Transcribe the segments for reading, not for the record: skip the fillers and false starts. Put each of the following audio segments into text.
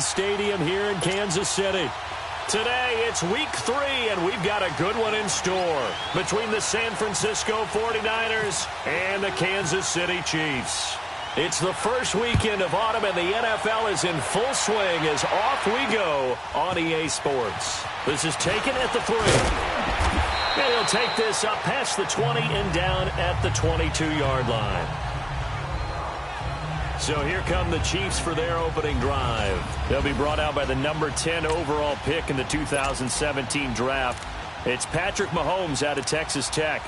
Arrowhead Stadium here in Kansas City. Today, it's week 3, and we've got a good one in store between the San Francisco 49ers and the Kansas City Chiefs. It's the first weekend of autumn, and the NFL is in full swing as off we go on EA Sports. This is taken at the 3. And he'll take this up past the 20 and down at the 22-yard line. So here come the Chiefs for their opening drive. They'll be brought out by the number 10 overall pick in the 2017 draft. It's Patrick Mahomes out of Texas Tech.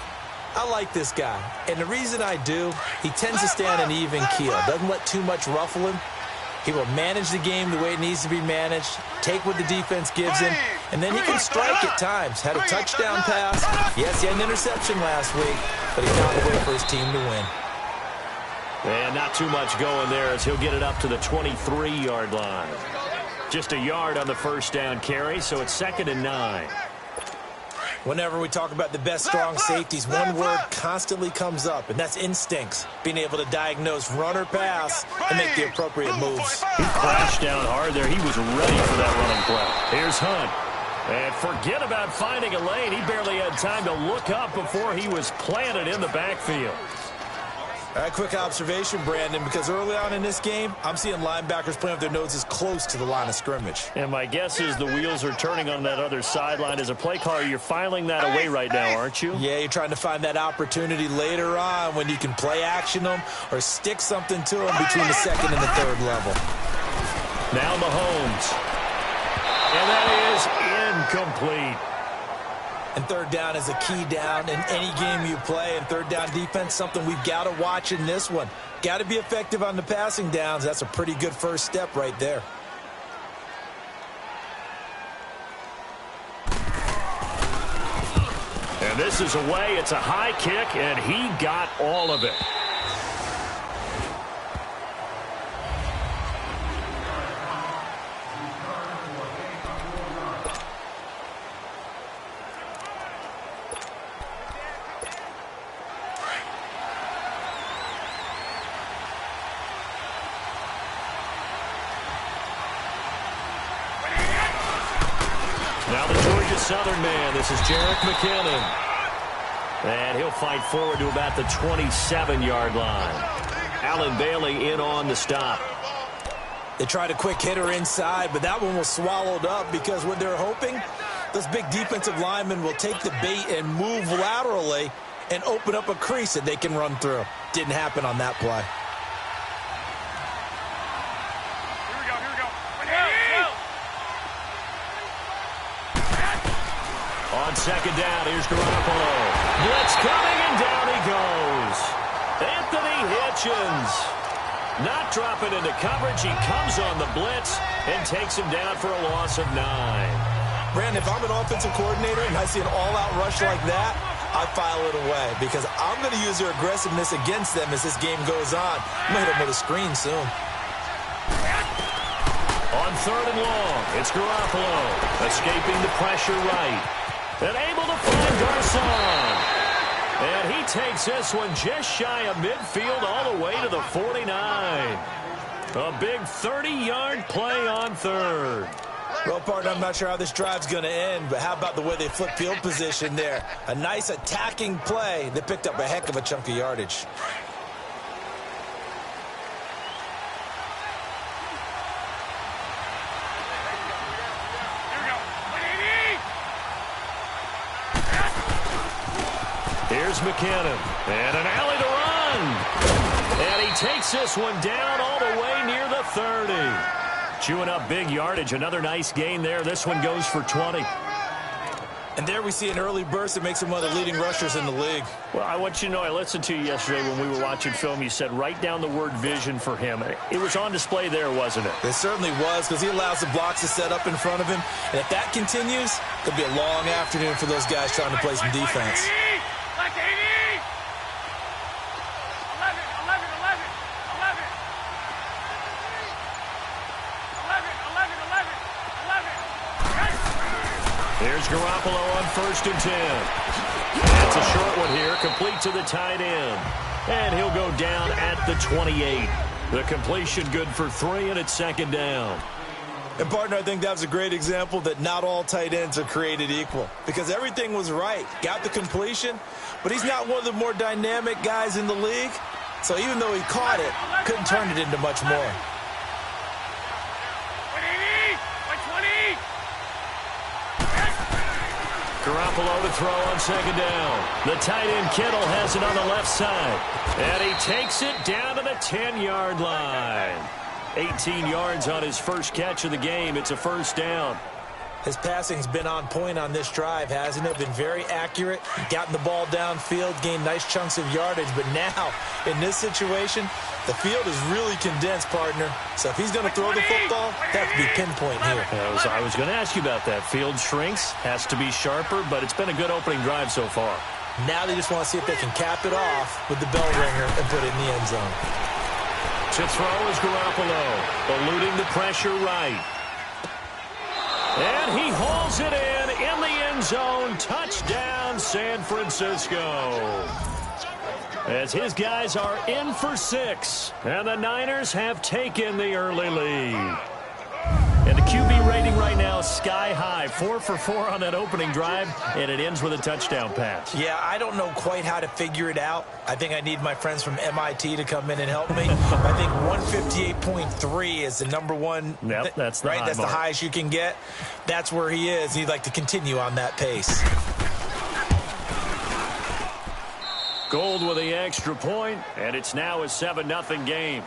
I like this guy, and the reason I do, he tends to stay on an even keel. Doesn't let too much ruffle him. He will manage the game the way it needs to be managed, take what the defense gives him, and then he can strike at times. Had a touchdown pass. Yes, he had an interception last week, but he found a way for his team to win. And not too much going there as he'll get it up to the 23-yard line. Just a yard on the first down carry, so it's 2nd and 9. Whenever we talk about the best strong safeties, one word constantly comes up, and that's instincts. Being able to diagnose run or pass and make the appropriate moves. He crashed down hard there. He was ready for that running play. Here's Hunt. And forget about finding a lane. He barely had time to look up before he was planted in the backfield. All right, quick observation, Brandon, because early on in this game, I'm seeing linebackers playing with their noses close to the line of scrimmage. And my guess is the wheels are turning on that other sideline. As a play caller, you're filing that away right now, aren't you? Yeah, you're trying to find that opportunity later on when you can play action them or stick something to them between the 2nd and the 3rd level. Now Mahomes. And that is incomplete. And 3rd down is a key down in any game you play. And 3rd down defense, something we've got to watch in this one. Got to be effective on the passing downs. That's a pretty good first step right there. And this is away. It's a high kick, and he got all of it. Now the Georgia Southern man, this is Jerick McKinnon. And he'll fight forward to about the 27-yard line. Allen Bailey in on the stop. They tried a quick hitter inside, but that one was swallowed up because what they're hoping, those big defensive linemen will take the bait and move laterally and open up a crease that they can run through. Didn't happen on that play. On 2nd down, here's Garoppolo. Blitz coming, and down he goes. Anthony Hitchens. Not dropping into coverage. He comes on the blitz and takes him down for a loss of 9. Brandon, if I'm an offensive coordinator and I see an all-out rush like that, I file it away because I'm going to use their aggressiveness against them as this game goes on. I'm going to hit them with a screen soon. On 3rd and long, it's Garoppolo. Escaping the pressure right. And able to find Garcon. And he takes this one just shy of midfield all the way to the 49. A big 30-yard play on 3rd. Well, partner, I'm not sure how this drive's going to end, but how about the way they flip field position there? A nice attacking play that picked up a heck of a chunk of yardage. Here's McKinnon, and an alley to run. And he takes this one down all the way near the 30. Chewing up big yardage, another nice gain there. This one goes for 20. And there we see an early burst that makes him one of the leading rushers in the league. Well, I want you to know, I listened to you yesterday when we were watching film. You said write down the word vision for him. It was on display there, wasn't it? It certainly was, because he allows the blocks to set up in front of him. And if that continues, it'll be a long afternoon for those guys trying to play some defense. There's Garoppolo on 1st and 10. That's a short one here, complete to the tight end. And he'll go down at the 28. The completion good for 3, and it's 2nd down. And, partner, I think that was a great example that not all tight ends are created equal because everything was right. Got the completion, but he's not one of the more dynamic guys in the league. So even though he caught it, couldn't turn it into much more. Garoppolo to throw on second down. The tight end Kittle has it on the left side. And he takes it down to the 10-yard line. 18 yards on his first catch of the game. It's a first down. His passing's been on point on this drive, hasn't it? Been very accurate. Gotten the ball downfield, gained nice chunks of yardage. But now, in this situation, the field is really condensed, partner. So if he's going to throw the football, that has to be pinpoint here. I was going to ask you about that. Field shrinks, has to be sharper, but it's been a good opening drive so far. Now they just want to see if they can cap it off with the bell ringer and put it in the end zone. To throw is Garoppolo, eluding the pressure right. And he hauls it in the end zone. Touchdown, San Francisco. As his guys are in for 6. And the Niners have taken the early lead. And the QB rating right now is sky high. 4 for 4 on that opening drive, and it ends with a touchdown pass. Yeah, I don't know quite how to figure it out. I think I need my friends from MIT to come in and help me. I think 158.3 is the number one. Yep, that's the right. That's the highest you can get. That's where he is. He'd like to continue on that pace. Gold with the extra point, and it's now a 7-0 game.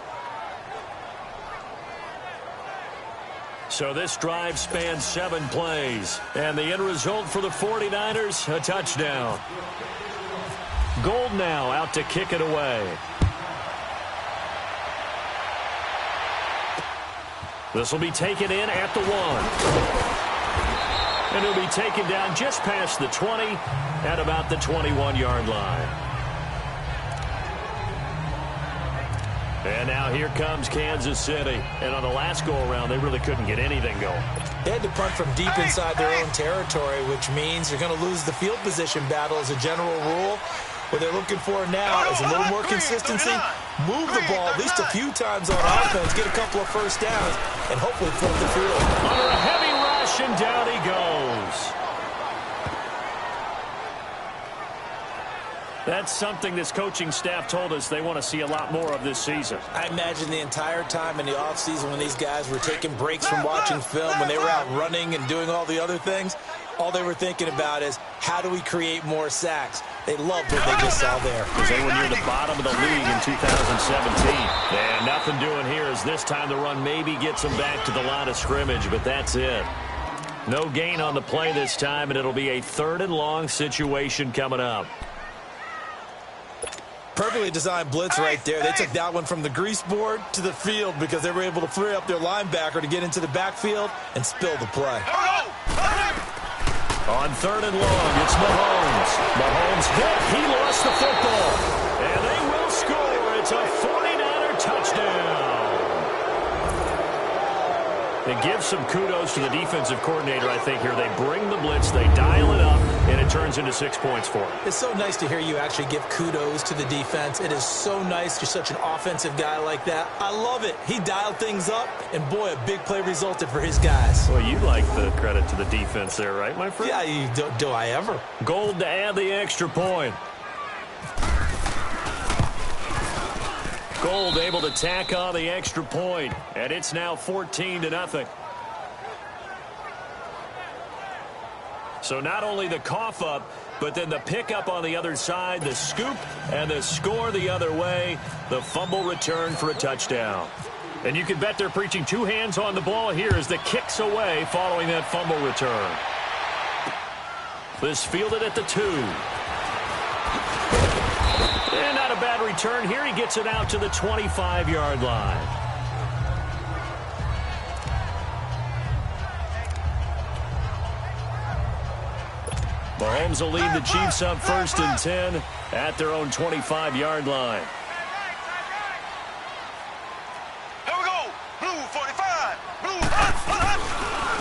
So this drive spans 7 plays, and the end result for the 49ers, a touchdown. Gold now out to kick it away. This will be taken in at the 1. And it'll be taken down just past the 20 at about the 21-yard line. And now here comes Kansas City. And on the last go-around, they really couldn't get anything going. They had to punt from deep inside their own territory, which means you're going to lose the field position battle as a general rule. What they're looking for now is a little more consistency. Move the ball at least a few times on offense, get a couple of first downs, and hopefully flip the field. Under a heavy rush, and down he goes. That's something this coaching staff told us they want to see a lot more of this season. I imagine the entire time in the offseason when these guys were taking breaks from watching film, when they were out running and doing all the other things, all they were thinking about is how do we create more sacks? They loved what they just saw there. Because they were near the bottom of the league in 2017. And nothing doing here as this time the run maybe gets them back to the line of scrimmage, but that's it. No gain on the play this time, and it'll be a 3rd and long situation coming up. Perfectly designed blitz right there. They took that one from the grease board to the field because they were able to free up their linebacker to get into the backfield and spill the play. On 3rd and long, it's Mahomes. Mahomes hit. He lost the football. And they will score. It's a 49er touchdown. It gives some kudos to the defensive coordinator, I think, here. They bring the blitz, they dial it up, and it turns into 6 points for them. It's so nice to hear you actually give kudos to the defense. It is so nice. You're such an offensive guy like that. I love it. He dialed things up, and boy, a big play resulted for his guys. Well, you like the credit to the defense there, right, my friend? Yeah, do I ever. Gold to add the extra point. Gold able to tack on the extra point, and it's now 14-0. So not only the cough up, but then the pickup on the other side, the scoop, and the score the other way, the fumble return for a touchdown. And you can bet they're preaching 2 hands on the ball here as the kick's away following that fumble return. This fielded at the 2. And not a bad return here. He gets it out to the 25-yard line. Mahomes will lead the Chiefs up 1st and 10 at their own 25-yard line. Here we go. Blue 45. Blue.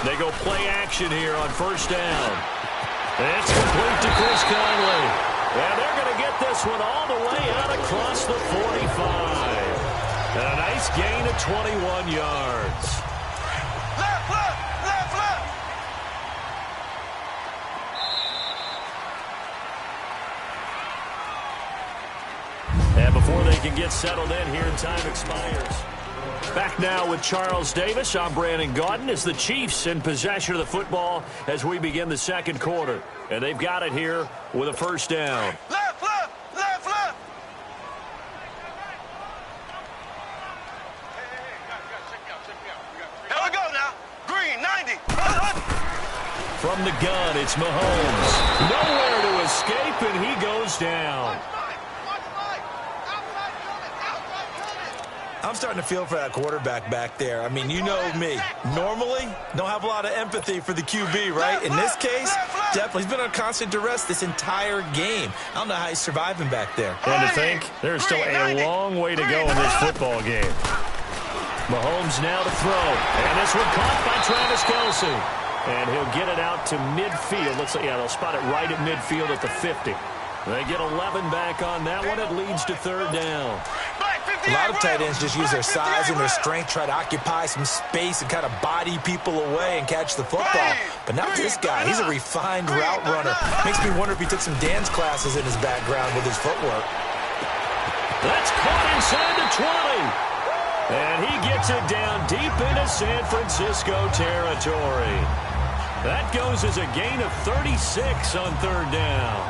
They go play action here on 1st down. It's complete to Chris Conley. And they're going to get this one all the way out across the 45. And a nice gain of 21 yards. Left. and get settled in here, and time expires. Back now with Charles Davis. I'm Brandon Gaudin as the Chiefs in possession of the football as we begin the second quarter. And they've got it here with a first down. Left, left, left, left. Here we go now. Green, 90. From the gun, it's Mahomes. Nowhere to escape, and he goes down. I'm starting to feel for that quarterback back there. I mean, you know me. Normally, don't have a lot of empathy for the QB, right? In this case, definitely. He's been on constant duress this entire game. I don't know how he's surviving back there. And to think, there's still a long way to go in this football game. Mahomes now to throw. And this one caught by Travis Kelce. And he'll get it out to midfield. They'll spot it right at midfield at the 50. They get 11 back on that one. It leads to third down. A lot of tight ends just use their size and their strength, try to occupy some space and kind of body people away and catch the football. But not this guy. He's a refined route runner. Makes me wonder if he took some dance classes in his background with his footwork. That's caught inside the 20. And he gets it down deep into San Francisco territory. That goes as a gain of 36 on third down.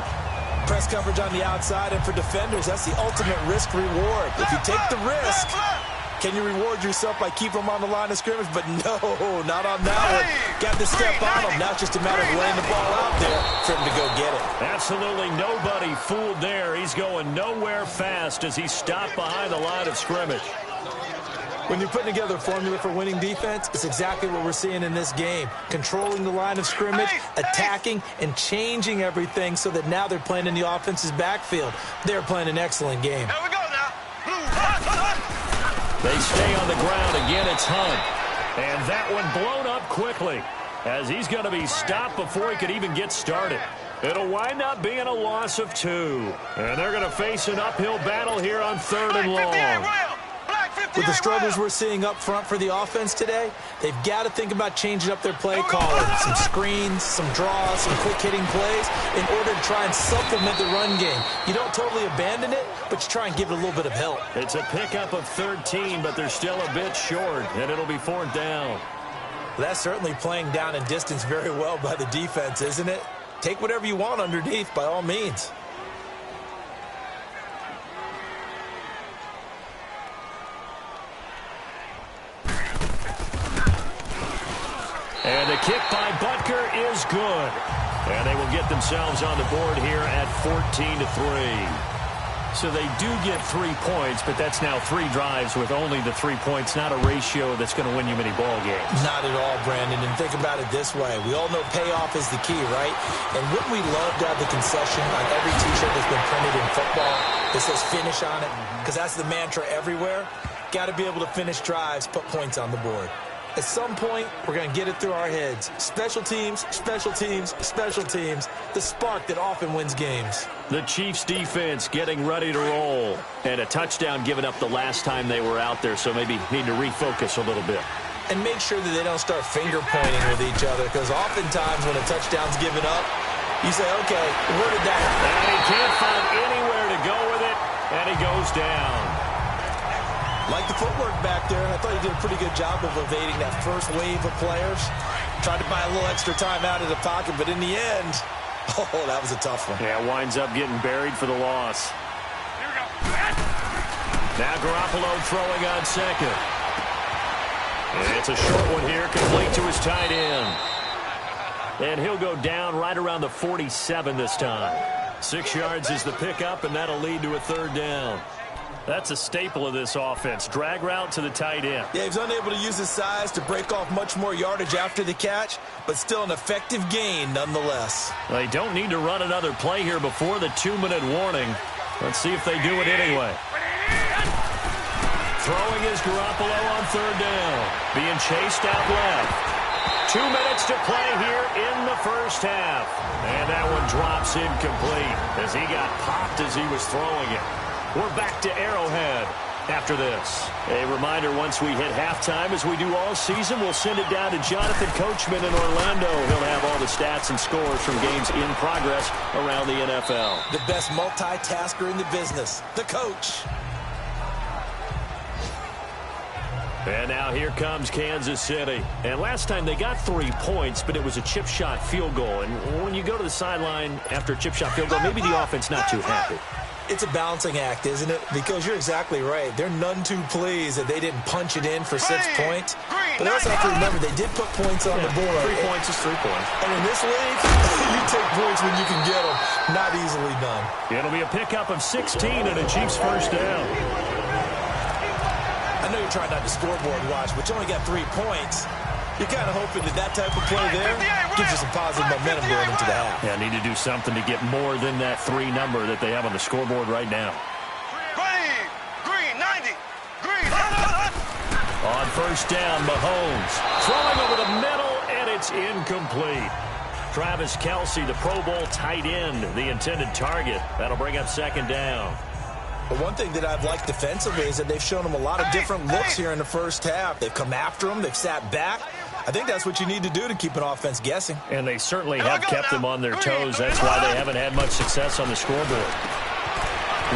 Press coverage on the outside, and for defenders, that's the ultimate risk-reward. If you take the risk, can you reward yourself by keeping them on the line of scrimmage? But no, not on that one. Got to step on them. Now it's just a matter of laying the ball out there for him to go get it. Absolutely nobody fooled there. He's going nowhere fast as he stopped behind the line of scrimmage. When you're putting together a formula for winning defense, it's exactly what we're seeing in this game. Controlling the line of scrimmage, attacking, and changing everything so that now they're playing in the offense's backfield. They're playing an excellent game. Here we go now. They stay on the ground. Again, it's Hunt. And that one blown up quickly as he's going to be stopped before he could even get started. It'll wind up being a loss of 2. And they're going to face an uphill battle here on third and long. With the struggles we're seeing up front for the offense today, they've got to think about changing up their play calling. Some screens, some draws, some quick-hitting plays in order to try and supplement the run game. You don't totally abandon it, but you try and give it a little bit of help. It's a pickup of 13, but they're still a bit short, and it'll be fourth down. Well, that's certainly playing down in distance very well by the defense, isn't it? Take whatever you want underneath, by all means. And the kick by Butker is good. And they will get themselves on the board here at 14-3. So they do get 3 points, but that's now 3 drives with only the 3 points, not a ratio that's going to win you many ball games. Not at all, Brandon. And think about it this way. We all know payoff is the key, right? And wouldn't we love to have the concession on every T-shirt that's been printed in football that says finish on it? Because that's the mantra everywhere. Got to be able to finish drives, put points on the board. At some point, we're going to get it through our heads. Special teams, special teams, special teams. The spark that often wins games. The Chiefs defense getting ready to roll. And a touchdown given up the last time they were out there, so maybe need to refocus a little bit. And make sure that they don't start finger pointing with each other, because oftentimes when a touchdown's given up, you say, okay, where did that happen? And he can't find anywhere to go with it, and he goes down. Like the footwork back there, I thought he did a pretty good job of evading that first wave of players. Tried to buy a little extra time out of the pocket, but in the end, oh, that was a tough one. Yeah, winds up getting buried for the loss. Here we go. Now Garoppolo throwing on second. And it's a short one here, complete to his tight end. And he'll go down right around the 47 this time. 6 yards is the pickup, and that'll lead to a third down. That's a staple of this offense. Drag route to the tight end. Yeah, he's unable to use his size to break off much more yardage after the catch, but still an effective gain nonetheless. They don't need to run another play here before the 2-minute warning. Let's see if they do it anyway. Throwing is Garoppolo on third down. Being chased out left. 2 minutes to play here in the first half. And that one drops incomplete as he got popped as he was throwing it. We're back to Arrowhead after this. A reminder, once we hit halftime, as we do all season, we'll send it down to Jonathan Coachman in Orlando. He'll have all the stats and scores from games in progress around the NFL. The best multitasker in the business, the coach. And now here comes Kansas City. And last time they got 3 points, but it was a chip shot field goal. And when you go to the sideline after a chip shot field goal, maybe the offense not too happy. It's a balancing act, isn't it? Because you're exactly right. They're none too pleased that they didn't punch it in for 6 points. But they also have to remember they did put points on the board. 3 points is 3 points. And in this league, you take points when you can get them. Not easily done. It'll be a pickup of 16 and a Chiefs first down. I know you're trying not to scoreboard watch, but you only got 3 points. You're kind of hoping that that type of play there gives you some positive momentum going into the half. Yeah, need to do something to get more than that 3 number that they have on the scoreboard right now. Green, 90. Green. On first down, Mahomes throwing over the middle, and it's incomplete. Travis Kelce, the Pro Bowl tight end, the intended target. That'll bring up second down. But one thing that I've liked defensively is that they've shown them a lot of different looks here in the first half. They've come after them. They've sat back. I think that's what you need to do to keep an offense guessing. And they certainly have kept them on their toes. That's why they haven't had much success on the scoreboard.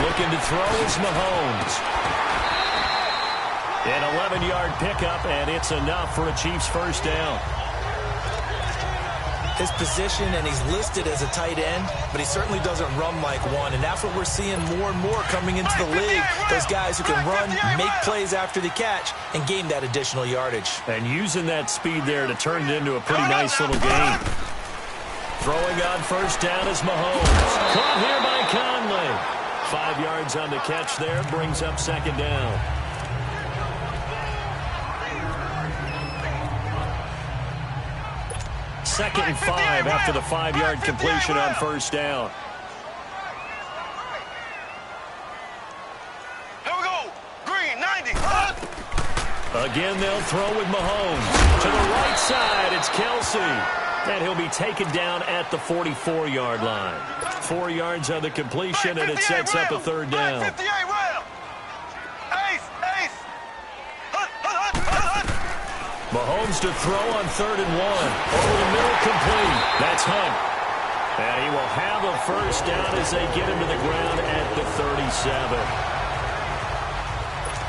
Looking to throw is Mahomes. An 11-yard pickup, and it's enough for a Chiefs first down. His position, and he's listed as a tight end, but he certainly doesn't run like one, and that's what we're seeing more and more coming into the league. Those guys who can run, make plays after the catch, and gain that additional yardage. And using that speed there to turn it into a pretty nice little game. Throwing on first down is Mahomes. Caught here by Conley. 5 yards on the catch there, brings up second down. Second and 5 after the 5-yard completion on first down. Here we go. Green, 90. Again, they'll throw with Mahomes. To the right side, it's Kelce. And he'll be taken down at the 44-yard line. 4 yards on the completion, and it sets up a third down. 58 round. Ace. Mahomes to throw on 3rd and 1. Over the middle, complete. That's Hunt. And he will have a first down as they get him to the ground at the 37.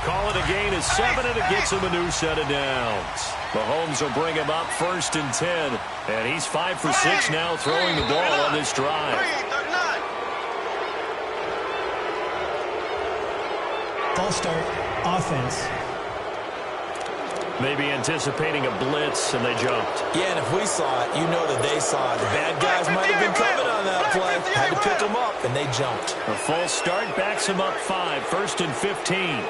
Call it a gain of 7, and it gets him a new set of downs. Mahomes will bring him up 1st and 10. And he's 5 for 6 now throwing the ball on this drive. False start, offense. Maybe anticipating a blitz, and they jumped. Yeah, and if we saw it, you know that they saw it. The bad guys might have been coming on that play. Had to pick them up, and they jumped. A false start backs him up 5, 1st and 15.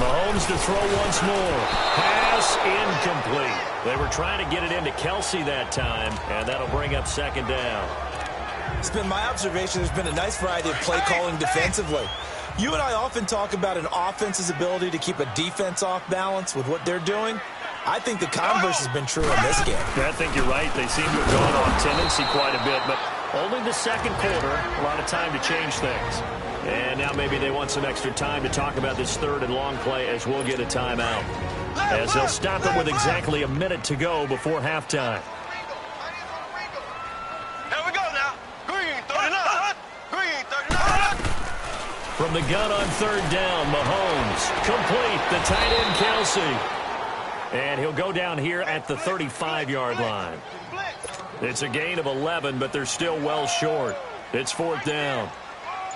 Mahomes to throw once more. Pass incomplete. They were trying to get it into Kelce that time, and that'll bring up second down. It's been my observation there's been a nice variety of play calling defensively. You and I often talk about an offense's ability to keep a defense off balance with what they're doing. I think the converse has been true in this game. I think you're right. They seem to have gone off tendency quite a bit, but only the second quarter, a lot of time to change things. And now maybe they want some extra time to talk about this 3rd and long play as we'll get a timeout. As they'll stop it with exactly a minute to go before halftime. Here we go now. Green, 39. Green, 39. From the gun on 3rd down, Mahomes. Complete, the tight end Kelce. And he'll go down here at the 35-yard line. It's a gain of 11, but they're still well short. It's 4th down.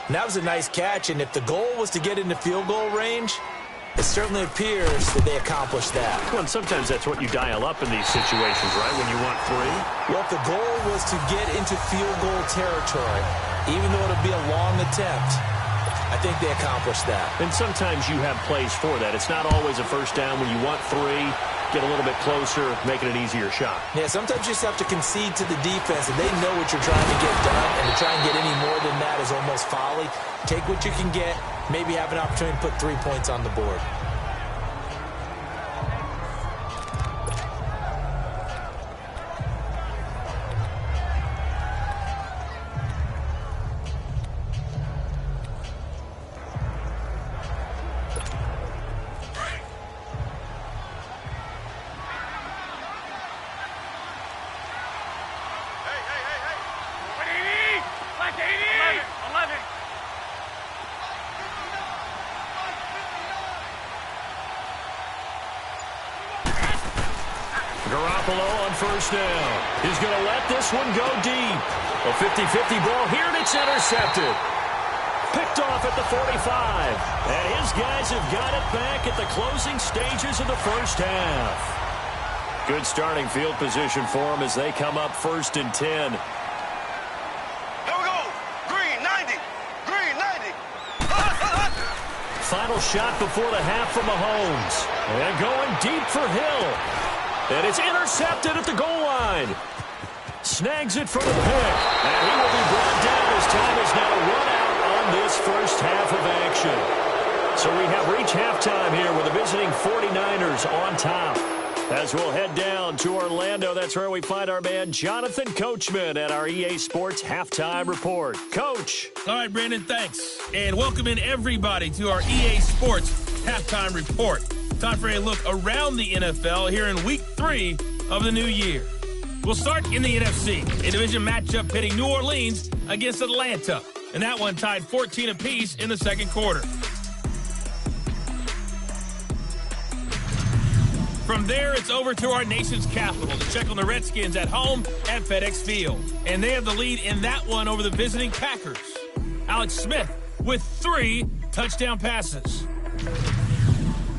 And that was a nice catch, and if the goal was to get into field goal range, it certainly appears that they accomplished that. Well, and sometimes that's what you dial up in these situations, right, when you want 3? Well, if the goal was to get into field goal territory, even though it'll be a long attempt, I think they accomplished that. And sometimes you have plays for that. It's not always a first down when you want 3, get a little bit closer, make it an easier shot. Yeah, sometimes you just have to concede to the defense, and they know what you're trying to get done, and to try and get any more than that is almost folly. Take what you can get, maybe have an opportunity to put 3 points on the board. Garoppolo on first down. He's going to let this one go deep. A 50-50 ball here, and it's intercepted. Picked off at the 45. And his guys have got it back at the closing stages of the first half. Good starting field position for them as they come up 1st and 10. Here we go. Green 90. Green 90. Final shot before the half from Mahomes. And going deep for Hill. And it's intercepted at the goal line. Snags it for the pick. And he will be brought down as time is now run out on this first half of action. So we have reached halftime here with the visiting 49ers on top. As we'll head down to Orlando, that's where we find our man Jonathan Coachman at our EA Sports Halftime Report. Coach. All right, Brandon, thanks. And welcome in everybody to our EA Sports Halftime Report. Time for a look around the NFL here in Week 3 of the new year. We'll start in the NFC, a division matchup pitting New Orleans against Atlanta. And that one tied 14 apiece in the second quarter. From there, it's over to our nation's capital to check on the Redskins at home at FedEx Field. And they have the lead in that one over the visiting Packers. Alex Smith with 3 touchdown passes.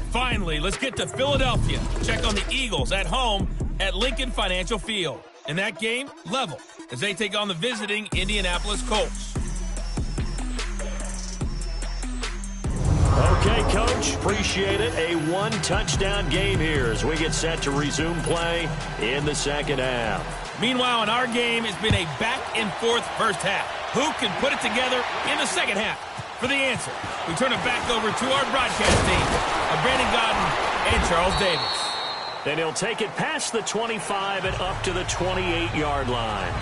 Finally, let's get to Philadelphia. Check on the Eagles at home at Lincoln Financial Field. In that game, level as they take on the visiting Indianapolis Colts. Okay, Coach. Appreciate it. A 1-touchdown game here as we get set to resume play in the second half. Meanwhile, in our game, it's been a back-and-forth first half. Who can put it together in the second half? For the answer, we turn it back over to our broadcast team of Brandon Godden and Charles Davis. And he'll take it past the 25 and up to the 28-yard line.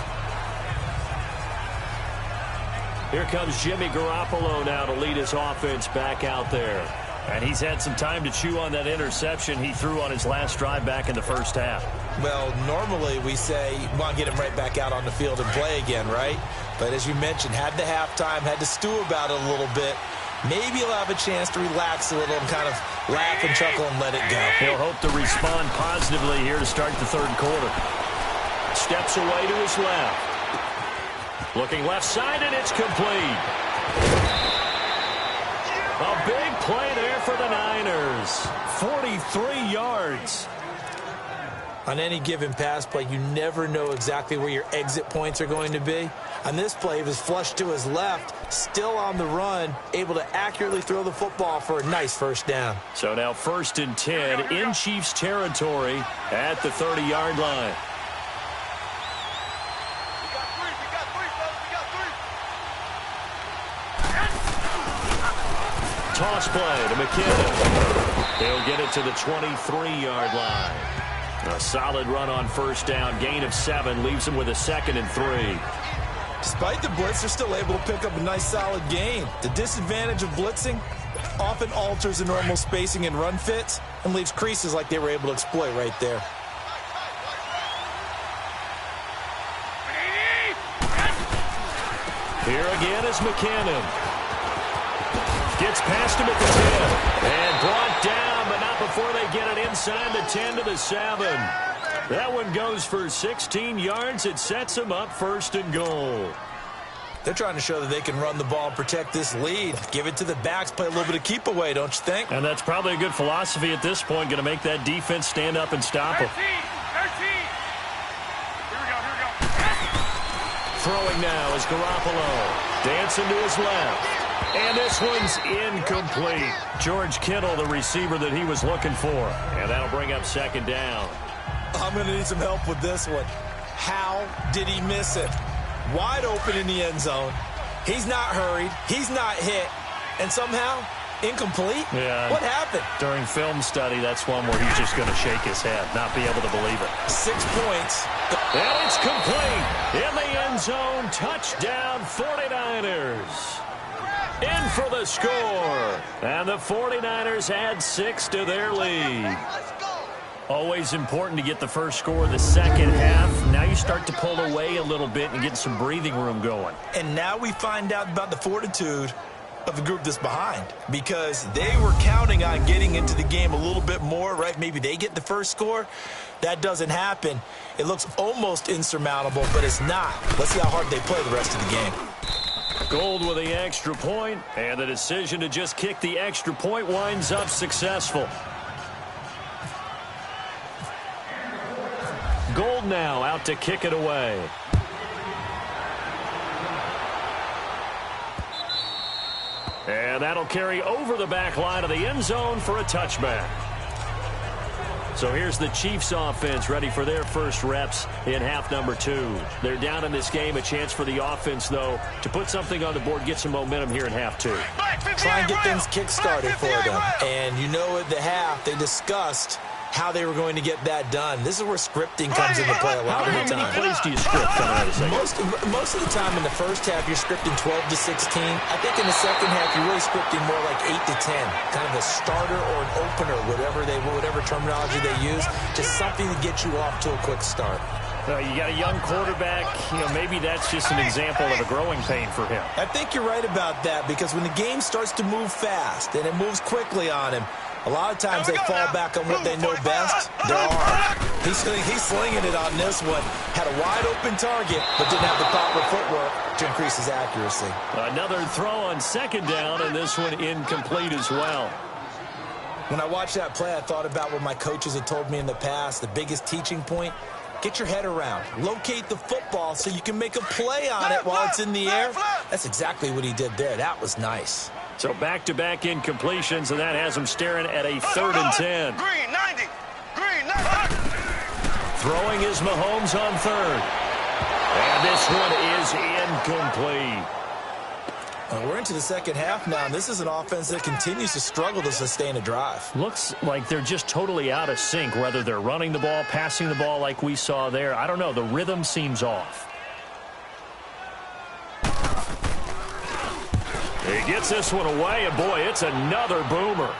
Here comes Jimmy Garoppolo now to lead his offense back out there. And he's had some time to chew on that interception he threw on his last drive back in the first half. Well, normally we say you want to get him right back out on the field and play again, right? But as you mentioned, had the halftime, had to stew about it a little bit. Maybe he'll have a chance to relax a little and kind of laugh and chuckle and let it go. He'll hope to respond positively here to start the third quarter. Steps away to his left. Looking left side, and it's complete. A big play there for the Niners. 43 yards. On any given pass play, you never know exactly where your exit points are going to be. On this play, he was flushed to his left, still on the run, able to accurately throw the football for a nice first down. So now 1st and 10 in Chiefs territory at the 30-yard line. Toss play to McKinnon. He'll get it to the 23-yard line. A solid run on first down. Gain of 7 leaves him with a 2nd and 3. Despite the blitz, they're still able to pick up a nice solid gain. The disadvantage of blitzing often alters the normal spacing and run fits and leaves creases like they were able to exploit right there. Here again is McKinnon. Gets past him at the 10. And brought down, but not before they get it inside the 10 to the 7. That one goes for 16 yards. It sets them up 1st and goal. They're trying to show that they can run the ball and protect this lead. Give it to the backs, play a little bit of keep away, don't you think? And that's probably a good philosophy at this point. Going to make that defense stand up and stop them. 13. Here we go. Throwing now is Garoppolo. Dancing to his left. And this one's incomplete. George Kittle, the receiver that he was looking for. And that'll bring up 2nd down. I'm going to need some help with this one. How did he miss it? Wide open in the end zone. He's not hurried. He's not hit. And somehow, incomplete? Yeah. What happened? During film study, that's one where he's just going to shake his head, not be able to believe it. 6 points. And it's complete. In the end zone, touchdown 49ers. In for the score. And the 49ers add 6 to their lead. Always important to get the first score of the second half. Now you start to pull away a little bit and get some breathing room going. And now we find out about the fortitude of the group that's behind, because they were counting on getting into the game a little bit more, right? Maybe they get the first score. That doesn't happen. It looks almost insurmountable, but it's not. Let's see how hard they play the rest of the game. Gold with the extra point, and the decision to just kick the extra point winds up successful. Gold now out to kick it away. And that'll carry over the back line of the end zone for a touchback. So here's the Chiefs offense ready for their first reps in half number 2. They're down in this game. A chance for the offense, though, to put something on the board, get some momentum here in half 2. Try and get things kick-started for them. And you know at the half, they discussed how they were going to get that done. This is where scripting comes into play a lot of the time. How many plays do you script coming out of the second? Most of the time in the first half, you're scripting 12 to 16. I think in the second half, you're really scripting more like 8 to 10. Kind of a starter or an opener, whatever terminology they use. Just something to get you off to a quick start. You got a young quarterback. Maybe that's just an example of a growing pain for him. I think you're right about that, because when the game starts to move fast and it moves quickly on him, a lot of times they fall back on what they know best, their arm. He's slinging it on this one. Had a wide-open target, but didn't have the proper footwork to increase his accuracy. Another throw on second down, and this one incomplete as well. When I watched that play, I thought about what my coaches had told me in the past. The biggest teaching point, get your head around. Locate the football so you can make a play on it while it's in the air. That's exactly what he did there. That was nice. So back-to-back incompletions, and that has him staring at a 3rd and 10. Green 90. Green 90. Throwing is Mahomes on 3rd. And this one is incomplete. We're into the second half now, and this is an offense that continues to struggle to sustain a drive. Looks like they're just totally out of sync, whether they're running the ball, passing the ball like we saw there. I don't know. The rhythm seems off. He gets this one away, and boy, it's another boomer.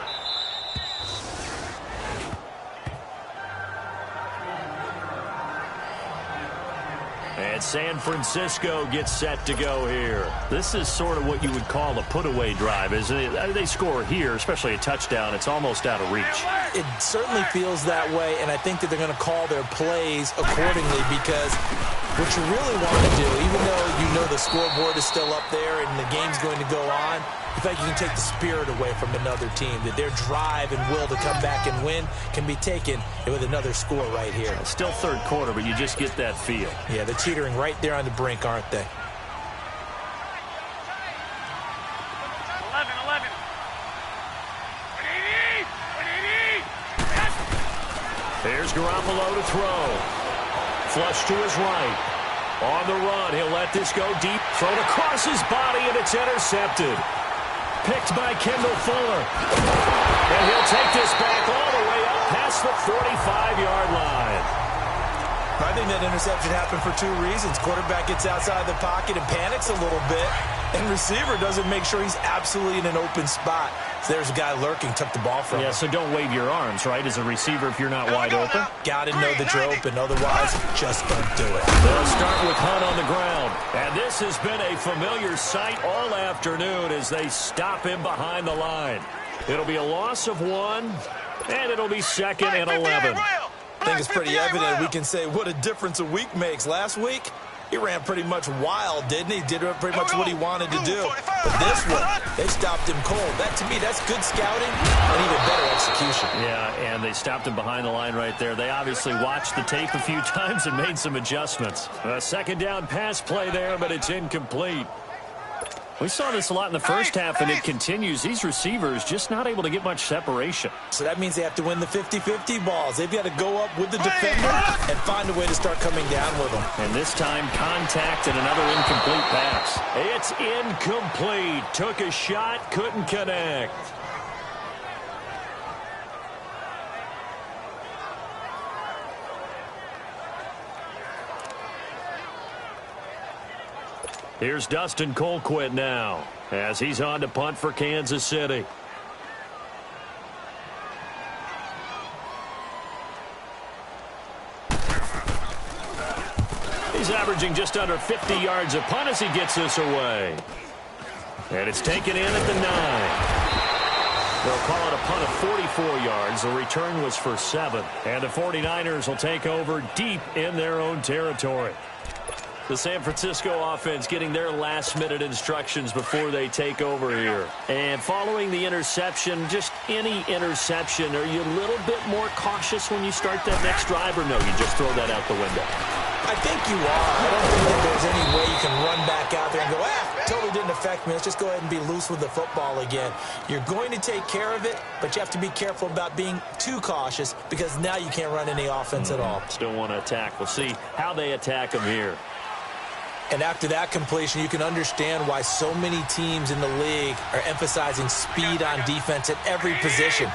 And San Francisco gets set to go here. This is sort of what you would call a put-away drive, isn't it? They score here, especially a touchdown. It's almost out of reach. It certainly feels that way, and I think that they're going to call their plays accordingly, because what you really want to do, even though you know the scoreboard is still up there and the game's going to go on, in fact, you can take the spirit away from another team, that their drive and will to come back and win can be taken with another score right here. It's still third quarter, but you just get that feel. Yeah, they're teetering right there on the brink, aren't they? 11. There's Garoppolo to throw. Flush to his right. On the run, he'll let this go deep. Thrown across his body, and it's intercepted. Picked by Kendall Fuller. And he'll take this back all the way up past the 45-yard line. I think that interception happened for 2 reasons. Quarterback gets outside the pocket and panics a little bit, and receiver doesn't make sure he's absolutely in an open spot. So there's a guy lurking, took the ball from him. Yeah, so don't wave your arms, right, as a receiver if you're not wide open. Got to know that you're open, otherwise just don't do it. They'll start with Hunt on the ground. And this has been a familiar sight all afternoon as they stop him behind the line. It'll be a loss of 1, and it'll be 2nd and 11. I think it's pretty evident. We can say what a difference a week makes. Last week, he ran pretty much wild, didn't he? Did pretty much what he wanted to do. But this one, they stopped him cold. That, to me, that's good scouting and even better execution. Yeah, and they stopped him behind the line right there. They obviously watched the tape a few times and made some adjustments. A second down pass play there, but it's incomplete. We saw this a lot in the first half, and it continues. These receivers just not able to get much separation. So that means they have to win the 50-50 balls. They've got to go up with the defender and find a way to start coming down with them. And this time, contact and another incomplete pass. It's incomplete. Took a shot, couldn't connect. Here's Dustin Colquitt now as he's on to punt for Kansas City. He's averaging just under 50 yards a punt as he gets this away. And it's taken in at the 9. They'll call it a punt of 44 yards. The return was for 7. And the 49ers will take over deep in their own territory. The San Francisco offense getting their last-minute instructions before they take over here. And following the interception, just any interception, are you a little bit more cautious when you start that next drive, or no, you just throw that out the window? I think you are. I don't think that there's any way you can run back out there and go, totally didn't affect me. Let's just go ahead and be loose with the football again. You're going to take care of it, but you have to be careful about being too cautious because now you can't run any offense at all. Still want to attack. We'll see how they attack them here. And after that completion, you can understand why so many teams in the league are emphasizing speed on defense at every position.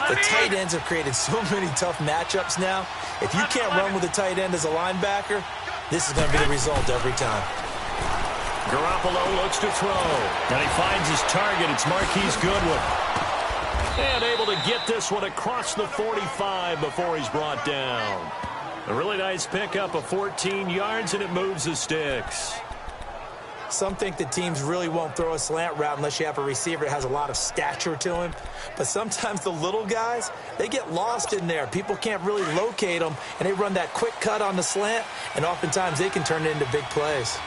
The tight ends have created so many tough matchups now. If you can't run with a tight end as a linebacker, this is going to be the result every time. Garoppolo looks to throw, and he finds his target. It's Marquise Goodwin. And able to get this one across the 45 before he's brought down. A really nice pickup of 14 yards, and it moves the sticks. Some think that teams really won't throw a slant route unless you have a receiver that has a lot of stature to him. But sometimes the little guys, they get lost in there. People can't really locate them, and they run that quick cut on the slant, and oftentimes they can turn it into big plays.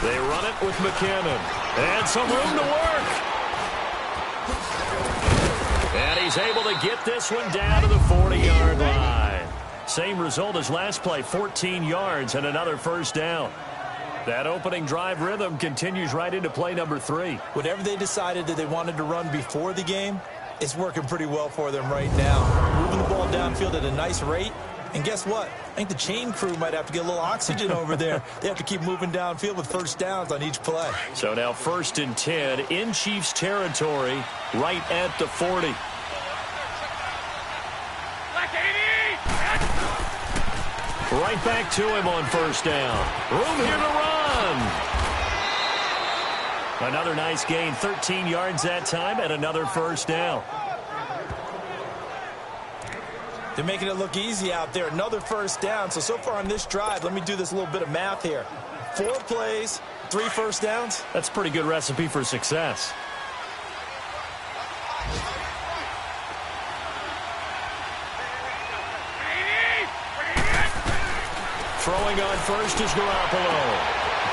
They run it with McKinnon. And some room to work. And he's able to get this one down to the 40-yard line. Same result as last play, 14 yards and another first down. That opening drive rhythm continues right into play number 3. Whatever they decided that they wanted to run before the game, it's working pretty well for them right now. Moving the ball downfield at a nice rate. And guess what? I think the chain crew might have to get a little oxygen over there. They have to keep moving downfield with first downs on each play. So now 1st and 10 in Chiefs territory right at the 40. Right back to him on first down. Room here to run. Another nice gain, 13 yards that time, and another first down. They're making it look easy out there. Another first down. So far on this drive, let me do this little bit of math here. 4 plays, 3 first downs. That's a pretty good recipe for success. Throwing on first is Garoppolo.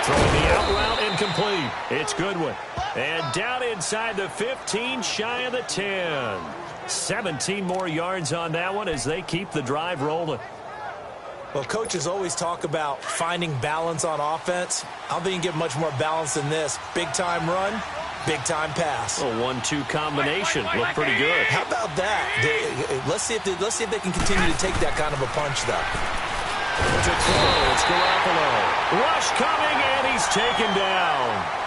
Throwing the out route incomplete. It's Goodwin. And down inside the 15, shy of the 10. 17 more yards on that one as they keep the drive rolling. Well, coaches always talk about finding balance on offense. I don't think you can get much more balance than this. Big-time run, big-time pass. A 1-2 combination. Looked pretty good. How about that? Let's see if they can continue to take that kind of a punch, though. To throw, it's Garoppolo. Rush coming, and he's taken down.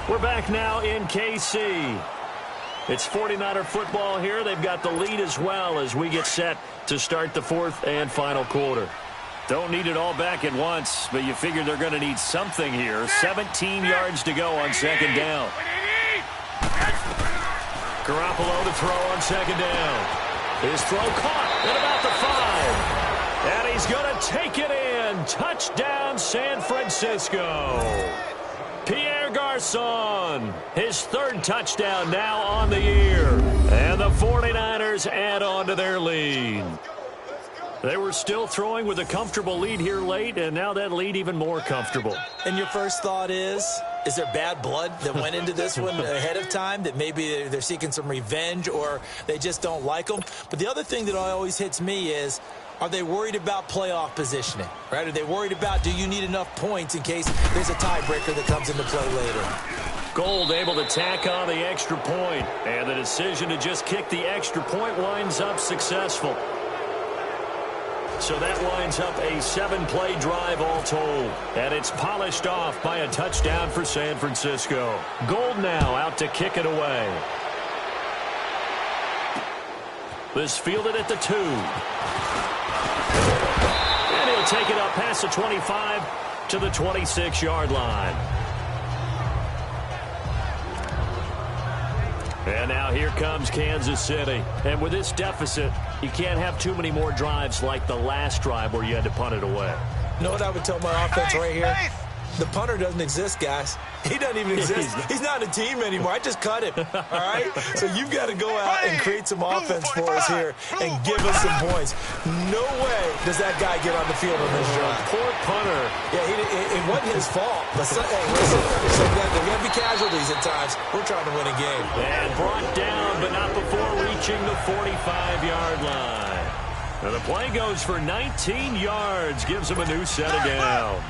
We're back now in KC. It's 49er football here. They've got the lead as well as we get set to start the 4th and final quarter. Don't need it all back at once, but you figure they're going to need something here. 17 yards to go on 2nd down. Garoppolo to throw on 2nd down. His throw caught at about the 5. And he's going to take it in. Touchdown, San Francisco. Pierre Garçon, his 3rd touchdown now on the year. And the 49ers add on to their lead. They were still throwing with a comfortable lead here late, and now that lead even more comfortable. And your first thought is there bad blood that went into this one ahead of time, that maybe they're seeking some revenge or they just don't like them? But the other thing that always hits me is, are they worried about playoff positioning, right? Are they worried about, do you need enough points in case there's a tiebreaker that comes into play later? Gold able to tack on the extra point, and the decision to just kick the extra point winds up successful. So that winds up a 7-play drive all told. And it's polished off by a touchdown for San Francisco. Gold now out to kick it away. This fielded at the 2. And he'll take it up past the 25 to the 26-yard line. And now here comes Kansas City. And with this deficit, you can't have too many more drives like the last drive where you had to punt it away. You know what I would tell my offense right here? The punter doesn't exist, guys. He doesn't even exist. He's not a team anymore. I just cut him, all right? So you've got to go out and create some offense for us here and give us some points. No way does that guy get on the field on this drive. Poor punter. Yeah, it wasn't his fault. But, hey, listen, there got to be casualties at times. We're trying to win a game. And brought down, but not before reaching the 45-yard line. And the play goes for 19 yards, gives him a new set of downs.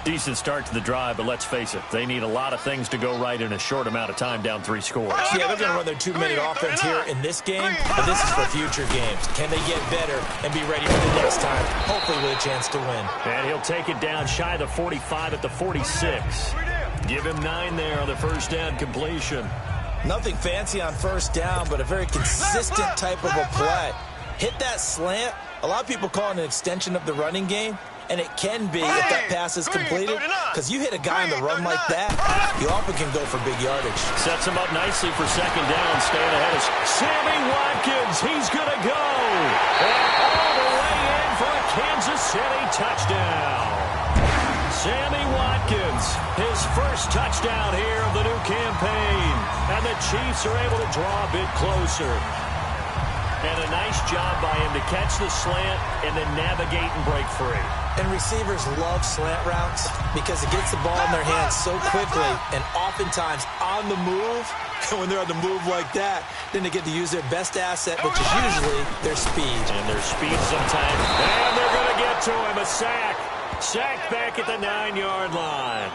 Decent start to the drive, but let's face it, they need a lot of things to go right in a short amount of time, down 3 scores. Yeah, they're going to run their 2-minute offense here in this game, but this is for future games. Can they get better and be ready for the next time, hopefully with a chance to win? And he'll take it down shy of the 45 at the 46. Give him 9 there on the first down completion. Nothing fancy on first down, but a very consistent type of a play. Hit that slant. A lot of people call it an extension of the running game. And it can be if that pass is completed, because you hit a guy on the run like that, you often can go for big yardage. Sets him up nicely for second down, staying ahead of Sammy Watkins. He's going to go. And all the way in for a Kansas City touchdown. Sammy Watkins, his first touchdown here of the new campaign. And the Chiefs are able to draw a bit closer. And a nice job by him to catch the slant and then navigate and break free. And receivers love slant routes because it gets the ball in their hands so quickly and oftentimes on the move. And when they're on the move like that, then they get to use their best asset, which is usually their speed. And their speed sometimes. And they're going to get to him. A sack. Sack back at the 9-yard line.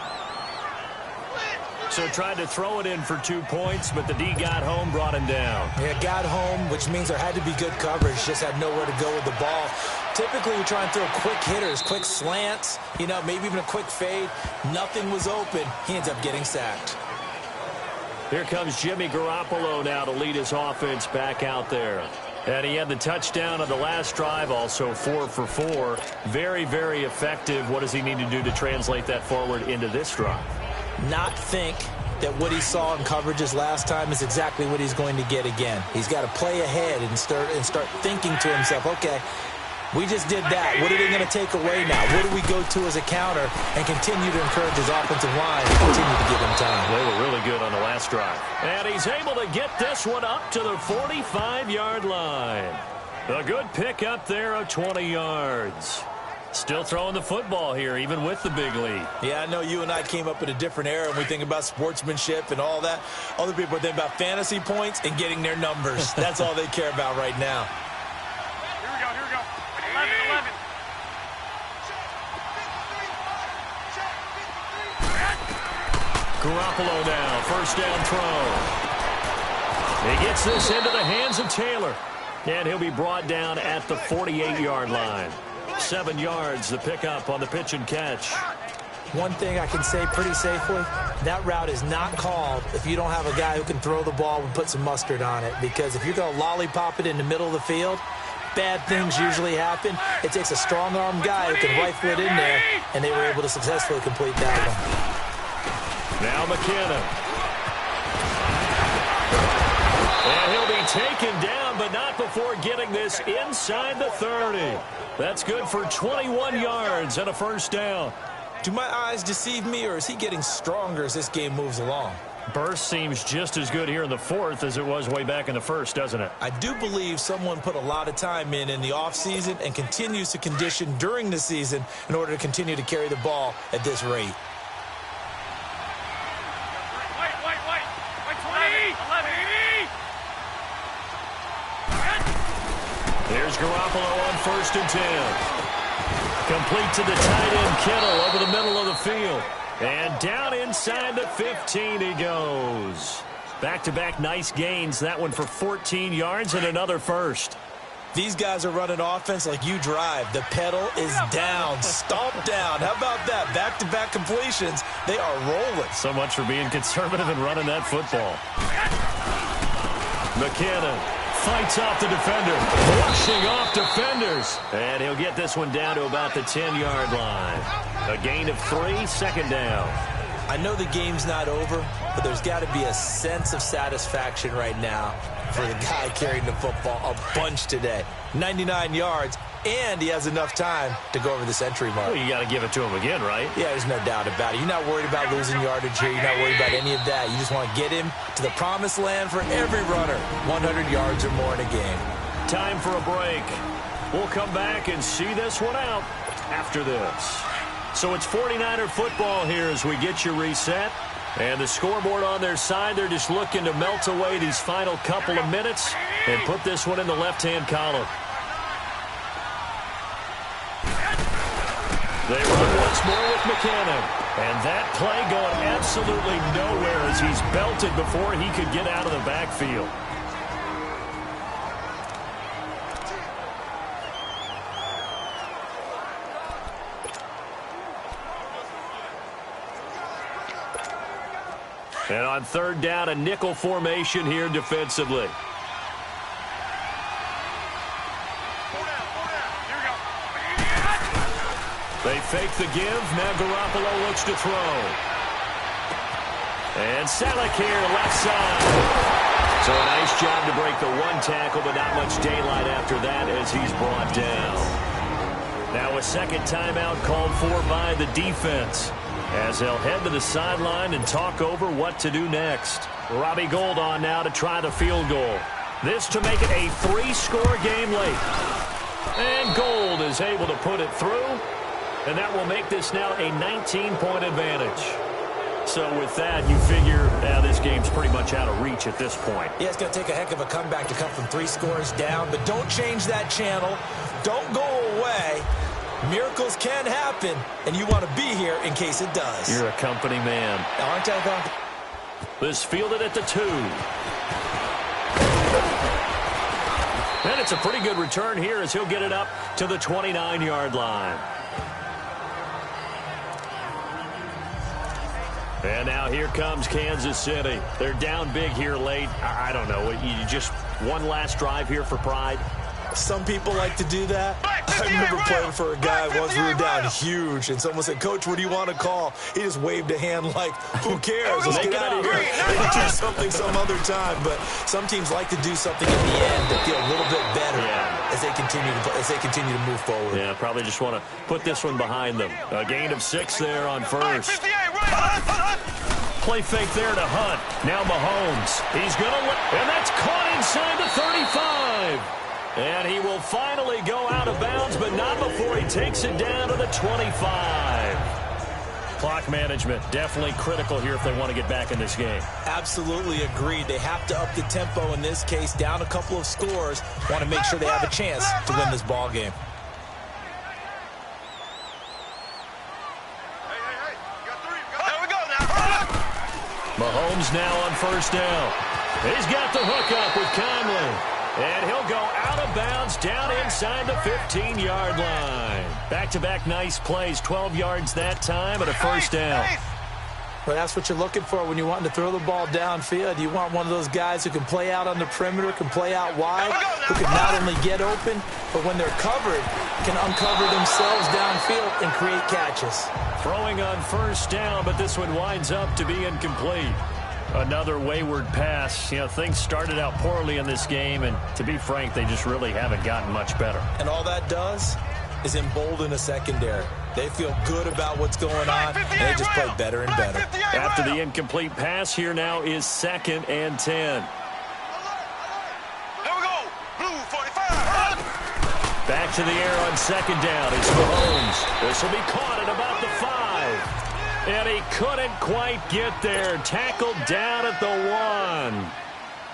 So tried to throw it in for 2 points, but the D got home, brought him down. Yeah, got home, which means there had to be good coverage. Just had nowhere to go with the ball. Typically, we try and throw quick hitters, quick slants, maybe even a quick fade. Nothing was open. He ends up getting sacked. Here comes Jimmy Garoppolo now to lead his offense back out there. And he had the touchdown on the last drive, also 4 for 4. Very, very effective. What does he need to do to translate that forward into this drive? Not think that what he saw in coverages last time is exactly what he's going to get again. He's got to play ahead and start thinking to himself, okay, we just did that. What are they going to take away now? What do we go to as a counter? And continue to encourage his offensive line to continue to give him time. They were really good on the last drive. And he's able to get this one up to the 45-yard line. A good pick up there of 20 yards. Still throwing the football here, even with the big lead. Yeah, I know you and I came up in a different era, and we think about sportsmanship and all that. Other people think about fantasy points and getting their numbers. That's all they care about right now. Here we go. 11. Garoppolo now, first down throw. He gets this into the hands of Taylor. And he'll be brought down at the 48-yard line. 7 yards, the pickup on the pitch and catch. One thing I can say pretty safely, that route is not called if you don't have a guy who can throw the ball and put some mustard on it. Because if you're going to lollipop it in the middle of the field, bad things usually happen. It takes a strong-arm guy who can rifle it in there, and they were able to successfully complete that one. Now McKinnon. And he'll be taken down, but not before getting this inside the 30. That's good for 21 yards and a first down. Do my eyes deceive me, or is he getting stronger as this game moves along? Burst seems just as good here in the fourth as it was way back in the first, doesn't it? I do believe someone put a lot of time in the offseason and continues to condition during the season in order to continue to carry the ball at this rate. There's Garoppolo on 1st and 10. Complete to the tight end, Kittle, over the middle of the field. And down inside the 15 he goes. Back-to-back nice gains. That one for 14 yards and another first. These guys are running offense like you drive. The pedal is down, stomp down. How about that? Back-to-back completions. They are rolling. So much for being conservative and running that football. McKinnon fights off the defender, brushing off defenders. And he'll get this one down to about the 10-yard line. A gain of 3, second down. I know the game's not over, but there's got to be a sense of satisfaction right now for the guy carrying the football a bunch today. 99 yards, and he has enough time to go over the century mark. Well, you got to give it to him again, right? Yeah, there's no doubt about it. You're not worried about losing yardage here. You're not worried about any of that. You just want to get him to the promised land for every runner. 100 yards or more in a game. Time for a break. We'll come back and see this one out after this. So it's 49er football here as we get you reset. And the scoreboard on their side, they're just looking to melt away these final couple of minutes and put this one in the left-hand column. They run once more with McCannon. And that play going absolutely nowhere as he's belted before he could get out of the backfield. And on third down, a nickel formation here defensively. They fake the give. Now Garoppolo looks to throw. And Selleck here, left side. So a nice job to break the one tackle, but not much daylight after that as he's brought down. Now a second timeout called for by the defense, as they'll head to the sideline and talk over what to do next. Robbie Gould on now to try the field goal. This to make it a 3-score game late. And Gould is able to put it through, and that will make this now a 19-point advantage. So with that, you figure this game's pretty much out of reach at this point. Yeah, it's going to take a heck of a comeback to come from 3 scores down, but don't change that channel. Don't go away. Miracles can happen, and you want to be here in case it does. You're a company man. Aren't I, though? This fielded at the 2. And it's a pretty good return here as he'll get it up to the 29-yard line. And now here comes Kansas City. They're down big here late. I don't know. You just one last drive here for pride? Some people like to do that. I remember playing for a guy once. We were down huge, and someone said, "Coach, what do you want to call?" He just waved a hand like, "Who cares? Let's get out of here. Maybe do something some other time." But some teams like to do something at the end to feel a little bit better as they continue to move forward. Yeah, probably just want to put this one behind them. A gain of 6 there on first. Play fake there to Hunt. Now Mahomes. He's going to look, and that's caught inside the 35. And he will finally go out of bounds, but not before he takes it down to the 25. Clock management definitely critical here if they want to get back in this game. Absolutely agreed. They have to up the tempo in this case, down a couple of scores. Want to make sure they have a chance to win this ball game. Mahomes now on first down. He's got the hook up with Conley. And he'll go out of bounds down inside the 15-yard line. Back-to-back nice plays, 12 yards that time and a first down. Well, that's what you're looking for when you want to throw the ball downfield. You want one of those guys who can play out on the perimeter, can play out wide, who can not only get open, but when they're covered, can uncover themselves downfield and create catches. Throwing on first down, but this one winds up to be incomplete. Another wayward pass. You know, things started out poorly in this game, and to be frank, they just really haven't gotten much better. And all that does is embolden a secondary. They feel good about what's going on, and they just play better and better. After the incomplete pass, here now is 2nd and 10. Here we go. Blue 45. Back to the air on 2nd down. It's Mahomes. This will be caught at about the 5. And he couldn't quite get there. Tackled down at the 1.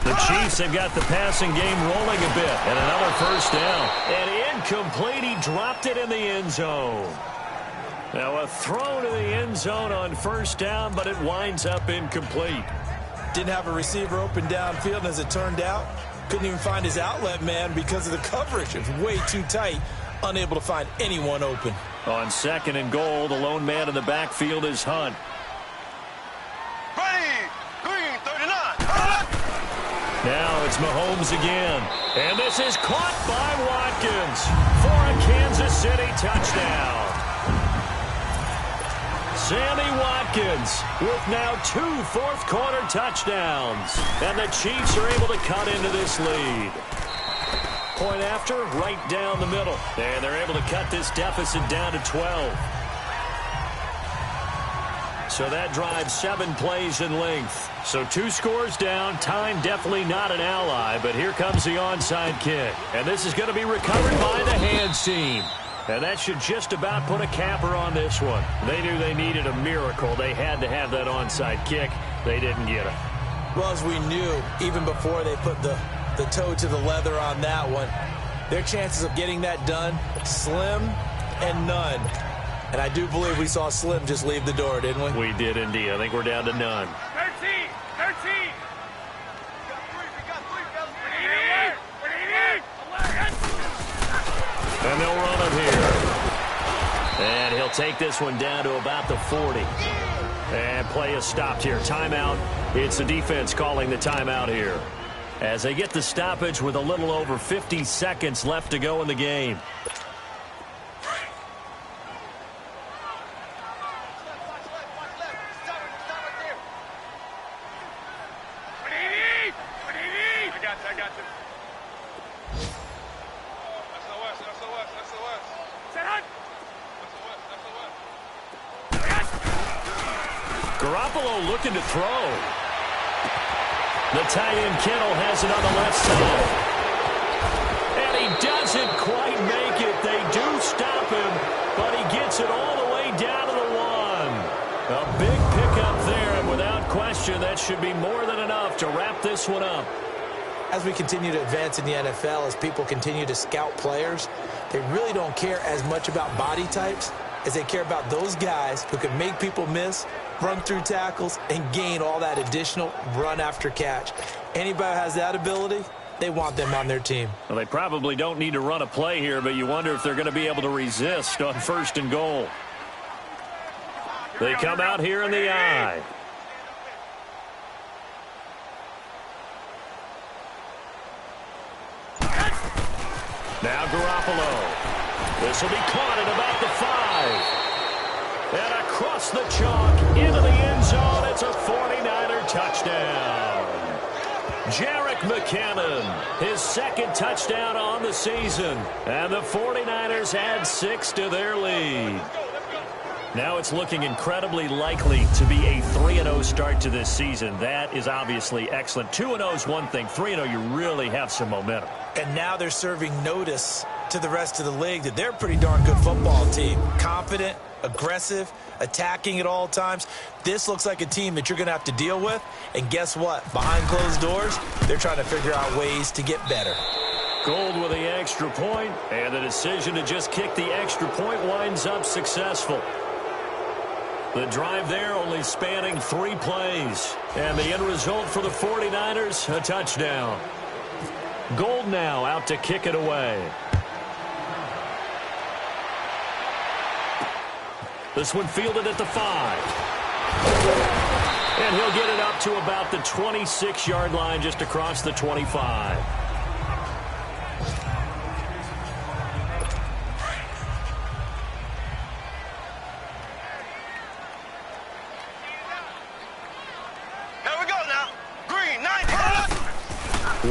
The Chiefs have got the passing game rolling a bit. And another first down. And incomplete. He dropped it in the end zone. Now a throw to the end zone on first down, but it winds up incomplete. Didn't have a receiver open downfield, and as it turned out, couldn't even find his outlet man because of the coverage. It was way too tight. Unable to find anyone open. On 2nd and goal, the lone man in the backfield is Hunt. Ready. Green 39. Now it's Mahomes again. And this is caught by Watkins for a Kansas City touchdown. Sammy Watkins with now 2 fourth-quarter touchdowns. And the Chiefs are able to cut into this lead. Point after, right down the middle. And they're able to cut this deficit down to 12. So that drives 7 plays in length. So 2 scores down. Time definitely not an ally, but here comes the onside kick. And this is going to be recovered by the hands team. And that should just about put a capper on this one. They knew they needed a miracle. They had to have that onside kick. They didn't get it. Well, as we knew, even before they put the toe to the leather on that one, their chances of getting that done, slim and none. And I do believe we saw Slim just leave the door, didn't we? We did indeed. I think we're down to none. 13. And they'll run him here. And he'll take this one down to about the 40. And play is stopped here. Timeout. It's the defense calling the timeout here, as they get the stoppage with a little over 50 seconds left to go in the game. Garoppolo looking to throw. The tight end Kittle has it on the left side. And he doesn't quite make it. They do stop him, but he gets it all the way down to the 1. A big pickup there, and without question, that should be more than enough to wrap this one up. As we continue to advance in the NFL, as people continue to scout players, they really don't care as much about body types as they care about those guys who can make people miss, run through tackles, and gain all that additional run after catch. Anybody who has that ability, they want them on their team. Well, they probably don't need to run a play here, but you wonder if they're going to be able to resist on 1st and goal. They come out here in the eye. Now Garoppolo. This will be caught at about the 5. And across the chalk into the end zone. It's a 49er touchdown. Jerick McKinnon, his 2nd touchdown on the season. And the 49ers add 6 to their lead. Now it's looking incredibly likely to be a 3-0 start to this season. That is obviously excellent. 2-0 is one thing. 3-0, you really have some momentum. And now they're serving notice to the rest of the league that they're a pretty darn good football team. Confident, aggressive, attacking at all times. This looks like a team that you're going to have to deal with. And guess what? Behind closed doors, they're trying to figure out ways to get better. Gold with the extra point, and the decision to just kick the extra point winds up successful. The drive there only spanning 3 plays. And the end result for the 49ers, a touchdown. Gold now out to kick it away. This one fielded at the 5. And he'll get it up to about the 26-yard line, just across the 25.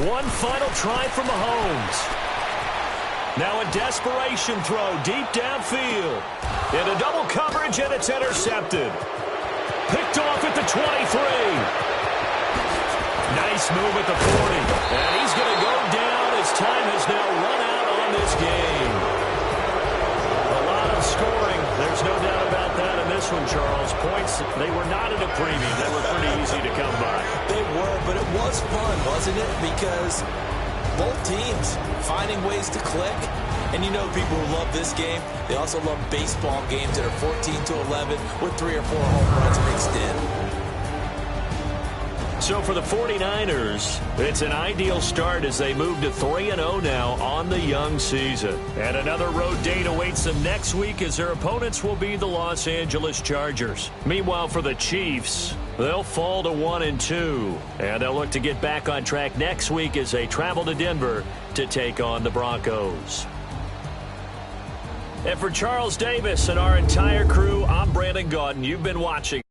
One final try from Mahomes. Now a desperation throw deep downfield. Into double coverage, and it's intercepted. Picked off at the 23. Nice move at the 40. And he's going to go down. His time has now run out on this game. A lot of scoring. There's no doubt about that in this one, Charles. Points, they were not at a premium. They were pretty easy to come by. They were, but it was fun, wasn't it? Because both teams finding ways to click. And you know people who love this game, they also love baseball games that are 14-11 with 3 or 4 home runs mixed in. So for the 49ers, it's an ideal start as they move to 3-0 now on the young season. And another road date awaits them next week as their opponents will be the Los Angeles Chargers. Meanwhile, for the Chiefs, they'll fall to 1-2. And they'll look to get back on track next week as they travel to Denver to take on the Broncos. And for Charles Davis and our entire crew, I'm Brandon Gaudin. You've been watching